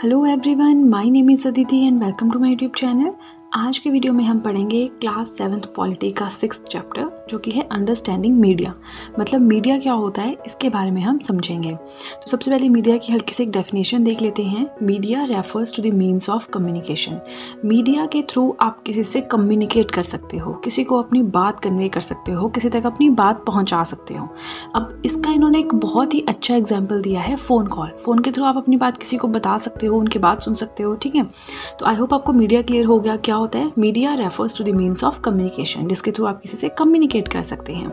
Hello everyone, my name is Aditi and welcome to my YouTube channel. आज के video में हम पढ़ेंगे क्लास 7th पॉलिटी का 6th चैप्टर जो कि है अंडरस्टैंडिंग मीडिया। मतलब मीडिया क्या होता है इसके बारे में हम समझेंगे। तो सबसे पहले मीडिया की हल्की सी एक डेफिनेशन देख लेते हैं। Media refers to the means of communication. Media के थ्रू आप किसी से कम्युनिकेट कर सकते हो, किसी को अपनी बात कन्वे कर सकते हो, किसी तक अपनी बात पहुँचा सकते हो। अब इसका इन्होंने एक बहुत ही अच्छा एग्जाम्पल दिया है, फ़ोन कॉल। फ़ोन के थ्रू आप अपनी बात किसी को बता सकते हो, उनकी बात सुन सकते हो। ठीक है, तो आई होप आपको मीडिया क्लियर हो गया क्या होता है। Media refers to the means of communication, जिसके थ्रू आप किसी से कम्युनिकेट कर सकते हैं।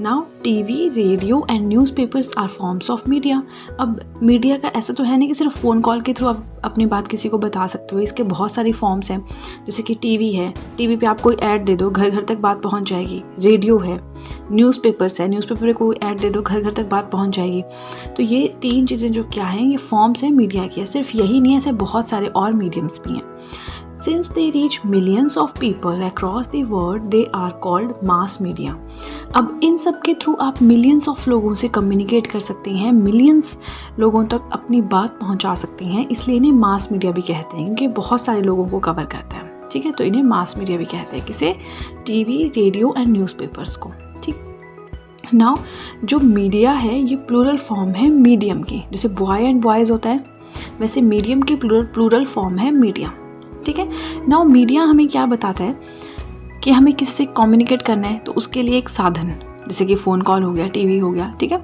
Now TV, radio and newspapers are forms of media. अब मीडिया का ऐसा तो है नहीं कि सिर्फ फ़ोन कॉल के थ्रू आप अपनी बात किसी को बता सकते हो। इसके बहुत सारी फॉर्म्स हैं, जैसे कि टीवी है, टीवी पे आप कोई ऐड दे दो, घर घर तक बात पहुंच जाएगी। रेडियो है, न्यूज़पेपर्स है, न्यूज़पेपर पे कोई ऐड दे दो, घर घर तक बात पहुंच जाएगी। तो ये तीन चीज़ें जो क्या हैं, ये फॉर्म्स हैं मीडिया की। सिर्फ यही नहीं है, ऐसे बहुत सारे और मीडियम्स भी हैं। Since they reach millions of people across the world, they are called mass media. अब इन सब के थ्रू आप मिलियंस ऑफ लोगों से कम्युनिकेट कर सकते हैं, मिलियंस लोगों तक अपनी बात पहुंचा सकते हैं, इसलिए इन्हें मास मीडिया भी कहते हैं, क्योंकि बहुत सारे लोगों को कवर करता है। ठीक है, तो इन्हें मास मीडिया भी कहते हैं। किसे? टीवी, रेडियो एंड न्यूज़पेपर्स को। ठीक, नाउ जो मीडिया है ये प्लूरल फॉर्म है मीडियम की। जैसे बॉय एंड बॉयज़ होता है, वैसे मीडियम की प्लूरल फॉर्म है मीडिया। ठीक है, नाउ मीडिया हमें क्या बताता है कि हमें किसी से कम्युनिकेट करना है तो उसके लिए एक साधन, जैसे कि फ़ोन कॉल हो गया, टीवी हो गया। ठीक है,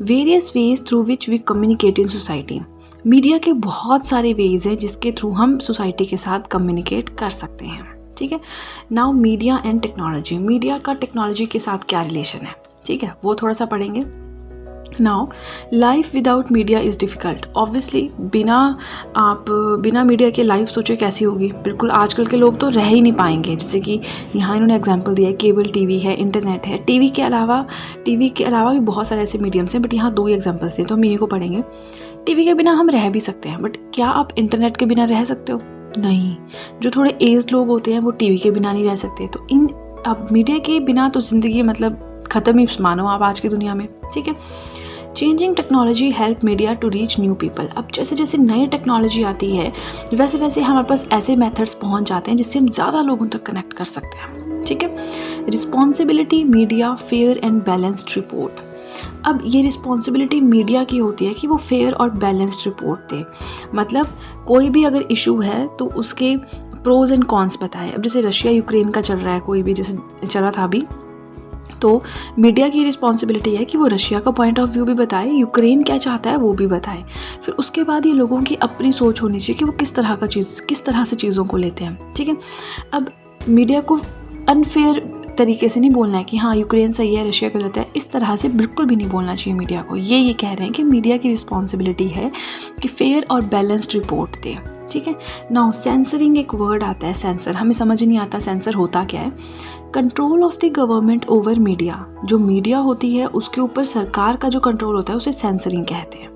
various ways through which we communicate in society. Media के बहुत सारे वेज हैं जिसके थ्रू हम सोसाइटी के साथ कम्युनिकेट कर सकते हैं। ठीक है, now media and technology. Media का टेक्नोलॉजी के साथ क्या रिलेशन है, ठीक है, वो थोड़ा सा पढ़ेंगे। Now life without media is difficult. Obviously बिना मीडिया के लाइफ सोचो कैसी होगी। बिल्कुल आजकल के लोग तो रह ही नहीं पाएंगे। जैसे कि यहाँ इन्होंने एग्जांपल दिया है, केबल टीवी है, इंटरनेट है। टीवी के अलावा भी बहुत सारे ऐसे मीडियम्स हैं, बट यहाँ दो ही एग्जांपल्स हैं तो हम इन्हीं को पढ़ेंगे। टीवी के बिना हम रह भी सकते हैं, बट क्या आप इंटरनेट के बिना रह सकते हो? नहीं। जो थोड़े एज्ड लोग होते हैं वो टीवी के बिना नहीं रह सकते। तो अब मीडिया के बिना तो ज़िंदगी मतलब ख़त्म ही मानो आप आज की दुनिया में। ठीक है, changing technology help media to reach new people. अब जैसे जैसे नई टेक्नोलॉजी आती है वैसे वैसे हमारे पास ऐसे मेथड्स पहुंच जाते हैं जिससे हम ज़्यादा लोगों तक कनेक्ट कर सकते हैं। ठीक है, responsibility media fair and balanced report. अब ये रिस्पॉन्सिबिलिटी मीडिया की होती है कि वो फेयर और बैलेंस्ड रिपोर्ट दे। मतलब कोई भी अगर इशू है तो उसके प्रोज एंड कॉन्स बताए। अब जैसे रशिया यूक्रेन का चल रहा है, कोई भी जैसे चला था अभी, तो मीडिया की रिस्पॉन्सिबिलिटी है कि वो रशिया का पॉइंट ऑफ व्यू भी बताए, यूक्रेन क्या चाहता है वो भी बताए। फिर उसके बाद ये लोगों की अपनी सोच होनी चाहिए कि वो किस तरह से चीज़ों को लेते हैं। ठीक है, अब मीडिया को अनफेयर तरीके से नहीं बोलना है कि हाँ यूक्रेन सही है, रशिया गलत है, इस तरह से बिल्कुल भी नहीं बोलना चाहिए मीडिया को। ये कह रहे हैं कि मीडिया की रिस्पॉन्सिबिलिटी है कि फेयर और बैलेंस्ड रिपोर्ट दे। ठीक है, नाउ सेंसरिंग एक वर्ड आता है, सेंसर। हमें समझ नहीं आता सेंसर होता क्या है। Control of the government over media. जो मीडिया होती है उसके ऊपर सरकार का जो कंट्रोल होता है उसे सेंसरिंग कहते हैं।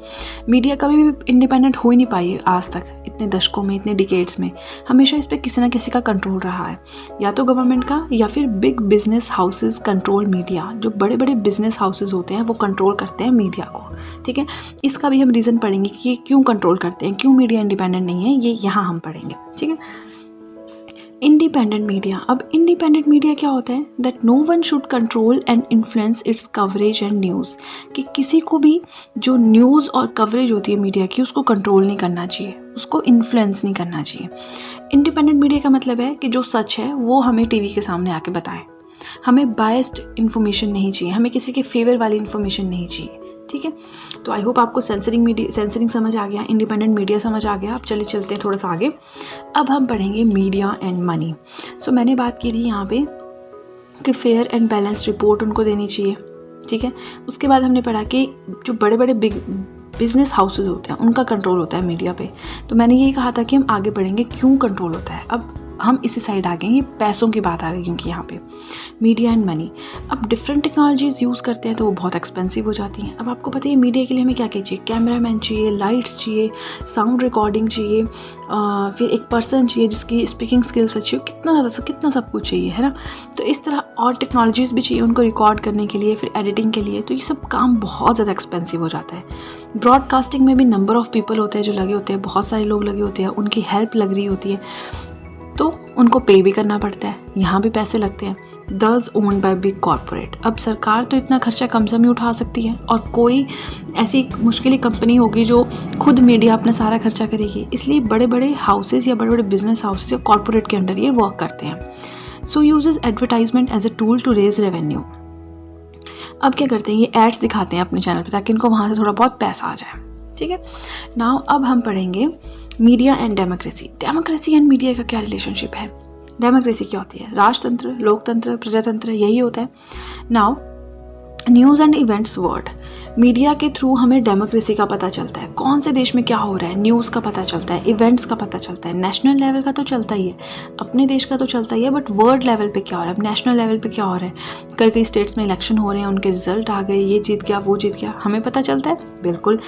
मीडिया कभी भी इंडिपेंडेंट हो ही नहीं पाई आज तक, इतने दशकों में, इतने डिकेड्स में। हमेशा इस पर किसी ना किसी का कंट्रोल रहा है, या तो गवर्नमेंट का या फिर big business houses control media. जो बड़े बड़े बिजनेस हाउसेज होते हैं वो कंट्रोल करते हैं मीडिया को। ठीक है, इसका भी हम रीज़न पढ़ेंगे कि क्यों कंट्रोल करते हैं, क्यों मीडिया इंडिपेंडेंट नहीं है, ये यहाँ हम पढ़ेंगे। ठीक है, इंडिपेंडेंट मीडिया। अब इंडिपेंडेंट मीडिया क्या होता है? That no one should control and influence its coverage and news. कि किसी को भी जो न्यूज़ और कवरेज होती है मीडिया की उसको कंट्रोल नहीं करना चाहिए, उसको इन्फ्लुएंस नहीं करना चाहिए। इंडिपेंडेंट मीडिया का मतलब है कि जो सच है वो हमें टीवी के सामने आके बताए। हमें बायस्ड इन्फॉर्मेशन नहीं चाहिए, हमें किसी के फेवर वाली इन्फॉर्मेशन नहीं चाहिए। ठीक है, तो आई होप आपको सेंसरिंग समझ आ गया, इंडिपेंडेंट मीडिया समझ आ गया। अब चलिए चलते हैं थोड़ा सा आगे। अब हम पढ़ेंगे मीडिया एंड मनी। सो मैंने बात की थी यहाँ पे कि फेयर एंड बैलेंस्ड रिपोर्ट उनको देनी चाहिए। ठीक है, उसके बाद हमने पढ़ा कि जो बड़े बड़े बिजनेस हाउसेज होते हैं उनका कंट्रोल होता है मीडिया पे। तो मैंने यही कहा था कि हम आगे बढ़ेंगे क्यों कंट्रोल होता है। अब हम इसी साइड आ गए, ये पैसों की बात आ गई क्योंकि यहाँ पे मीडिया एंड मनी। अब डिफरेंट टेक्नोलॉजीज़ यूज़ करते हैं तो वो बहुत एक्सपेंसिव हो जाती हैं। अब आपको पता है मीडिया के लिए हमें क्या क्या चाहिए, कैमरामैन चाहिए, लाइट्स चाहिए, साउंड रिकॉर्डिंग चाहिए, फिर एक पर्सन चाहिए जिसकी स्पीकिंग स्किल्स अच्छी हो, कितना सब कुछ चाहिए, है ना। तो इस तरह और टेक्नोलॉजीज़ भी चाहिए उनको रिकॉर्ड करने के लिए, फिर एडिटिंग के लिए। तो ये सब काम बहुत ज़्यादा एक्सपेंसिव हो जाता है। ब्रॉडकास्टिंग में भी नंबर ऑफ़ पीपल होते हैं जो लगे होते हैं, बहुत सारे लोग लगे होते हैं, उनकी हेल्प लग रही होती है, तो उनको पे भी करना पड़ता है, यहाँ भी पैसे लगते हैं। दस ओन्ड बाय बिग कॉर्पोरेट। अब सरकार तो इतना खर्चा कम से कम ही उठा सकती है, और कोई ऐसी मुश्किल कंपनी होगी जो खुद मीडिया अपना सारा खर्चा करेगी, इसलिए बड़े बड़े हाउसेज या बड़े बड़े बिजनेस हाउसेज या कॉर्पोरेट के अंडर ये वर्क करते हैं। So uses advertisement as a tool to raise revenue. अब क्या करते हैं, ये एड्स दिखाते हैं अपने चैनल पे ताकि इनको वहाँ से थोड़ा बहुत पैसा आ जाए, ठीक है। नाउ अब हम पढ़ेंगे media and democracy. Democracy and media का क्या रिलेशनशिप है। डेमोक्रेसी क्या होती है, राजतंत्र, लोकतंत्र, प्रजातंत्र, यही होता है। Now news and events word. Media के थ्रू हमें डेमोक्रेसी का पता चलता है, कौन से देश में क्या हो रहा है, न्यूज़ का पता चलता है, इवेंट्स का पता चलता है। नेशनल लेवल का तो चलता ही है, अपने देश का तो चलता ही है, बट वर्ल्ड लेवल पे क्या हो रहा है, नेशनल लेवल पे क्या हो रहा है। कई कई स्टेट्स में इलेक्शन हो रहे हैं, उनके रिजल्ट आ गए, ये जीत गया, वो जीत गया, हमें पता चलता है। बिल्कुल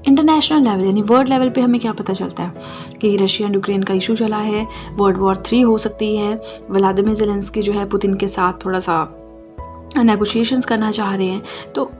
इंटरनेशनल लेवल यानी वर्ल्ड लेवल पे हमें क्या पता चलता है कि रशिया एंड यूक्रेन का इशू चला है, वर्ल्ड वॉर 3 हो सकती है, व्लादिमीर ज़ेलेंस्की जो है पुतिन के साथ थोड़ा सा नेगोशिएशंस करना चाह रहे हैं। तो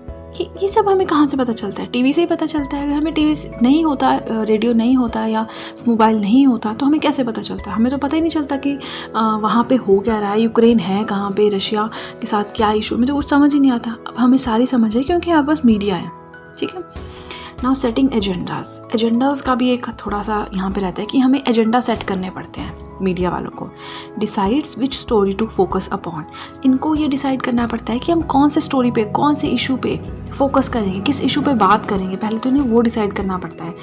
ये सब हमें कहाँ से पता चलता है, टीवी से ही पता चलता है। अगर हमें टीवी नहीं होता, रेडियो नहीं होता या मोबाइल नहीं होता तो हमें कैसे पता चलता है, हमें तो पता ही नहीं चलता कि वहाँ पे हो क्या रहा है, यूक्रेन है कहाँ पे, रशिया के साथ क्या इशू, मुझे कुछ समझ ही नहीं आता। अब हमें सारी समझ है क्योंकि हमारे पास मीडिया है, ठीक है। Now setting agendas. एजेंडाज का भी एक थोड़ा सा यहाँ पे रहता है कि हमें एजेंडा सेट करने पड़ते हैं मीडिया वालों को। Decides which story to focus upon. इनको ये डिसाइड करना पड़ता है कि हम कौन से स्टोरी पे, कौन से इशू पे फोकस करेंगे, किस इशू पे बात करेंगे, पहले तो इन्हें वो डिसाइड करना पड़ता है।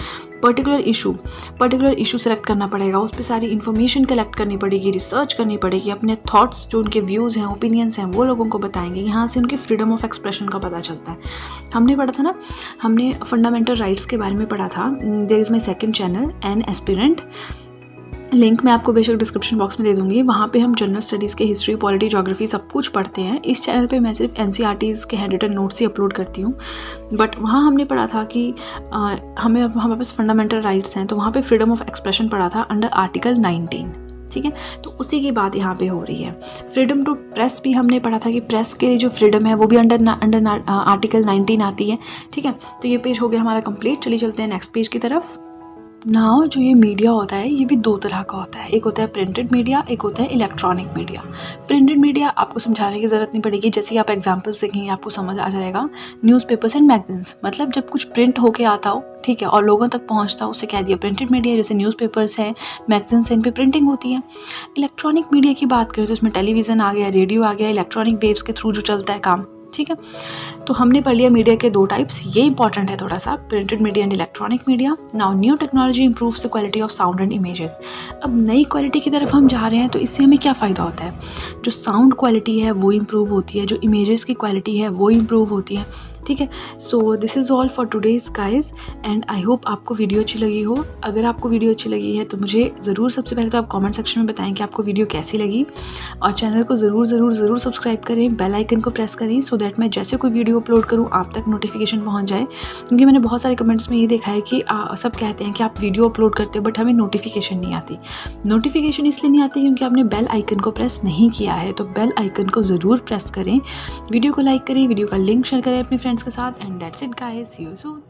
पर्टिकुलर इशू सेलेक्ट करना पड़ेगा, उस पर सारी इन्फॉर्मेशन कलेक्ट करनी पड़ेगी, रिसर्च करनी पड़ेगी, अपने थॉट्स जो उनके व्यूज़ हैं, ओपिनियंस हैं, वो लोगों को बताएंगे। यहाँ से उनकी फ्रीडम ऑफ एक्सप्रेशन का पता चलता है। हमने पढ़ा था ना, हमने फंडामेंटल राइट्स के बारे में पढ़ा था। There is my second channel an aspirant, link मैं आपको बेशक डिस्क्रिप्शन बॉक्स में दे दूंगी। वहाँ पे हम जनरल स्टडीज़ के हिस्ट्री, पॉलिटी, ज्योग्राफी सब कुछ पढ़ते हैं। इस चैनल पे मैं सिर्फ NCERTs के हैंड रिटन नोट्स ही अपलोड करती हूँ, बट वहाँ हमने पढ़ा था कि हमारे पास फंडामेंटल राइट्स हैं, तो वहाँ पे फ्रीडम ऑफ एक्सप्रेशन पढ़ा था अंडर आर्टिकल 19, ठीक है। तो उसी की बात यहाँ पे हो रही है। फ्रीडम टू प्रेस भी हमने पढ़ा था कि प्रेस के लिए जो फ्रीडम है वो भी अंडर आर्टिकल 19 आती है, ठीक है। तो ये पेज हो गया हमारा कंप्लीट। चलिए चलते हैं नेक्स्ट पेज की तरफ। नाउ जो ये मीडिया होता है ये भी दो तरह का होता है, एक होता है प्रिंटेड मीडिया, एक होता है इलेक्ट्रॉनिक मीडिया। प्रिंटेड मीडिया आपको समझाने की ज़रूरत नहीं पड़ेगी, जैसे ही आप एग्जांपल्स देखेंगे आपको समझ आ जाएगा। न्यूज़पेपर्स एंड मैगजीन्स, मतलब जब कुछ प्रिंट होके आता हो, ठीक है, और लोगों तक पहुंचता हो, उसे कह दिया प्रिंटेड मीडिया। जैसे न्यूज़पेपर्स हैं, मैगजीन्स हैं, इन पे प्रिंटिंग होती है। इलेक्ट्रॉनिक मीडिया की बात करें तो इसमें टेलीविज़न आ गया, रेडियो आ गया, इलेक्ट्रॉनिक वेव्स के थ्रू जो चलता है काम, ठीक है। तो हमने पढ़ लिया मीडिया के 2 टाइप्स, ये इंपॉर्टेंट है थोड़ा सा, printed media and electronic media. Now new technology improves the quality of sound and images. अब नई क्वालिटी की तरफ हम जा रहे हैं तो इससे हमें क्या फ़ायदा होता है, जो साउंड क्वालिटी है वो इम्प्रूव होती है, जो इमेजेस की क्वालिटी है वो इम्प्रूव होती है, ठीक है। So this is all for today's guys, and I hope आपको वीडियो अच्छी लगी हो। अगर आपको वीडियो अच्छी लगी है तो मुझे ज़रूर, सबसे पहले तो आप कमेंट सेक्शन में बताएं कि आपको वीडियो कैसी लगी, और चैनल को ज़रूर सब्सक्राइब करें, बेल आइकन को प्रेस करें, सो दैट मैं जैसे कोई वीडियो अपलोड करूँ आप तक नोटिफिकेशन पहुँच जाए। क्योंकि मैंने बहुत सारे कमेंट्स में ये देखा है कि सब कहते हैं कि आप वीडियो अपलोड करते हो बट हमें नोटिफिकेशन नहीं आती। नोटिफिकेशन इसलिए नहीं आती क्योंकि आपने बेल आइकन को प्रेस नहीं किया है, तो बेल आइकन को ज़रूर प्रेस करें, वीडियो को लाइक करें, वीडियो का लिंक शेयर करें अपने फ्रेंड्स के साथ, and that's it guys, see you soon.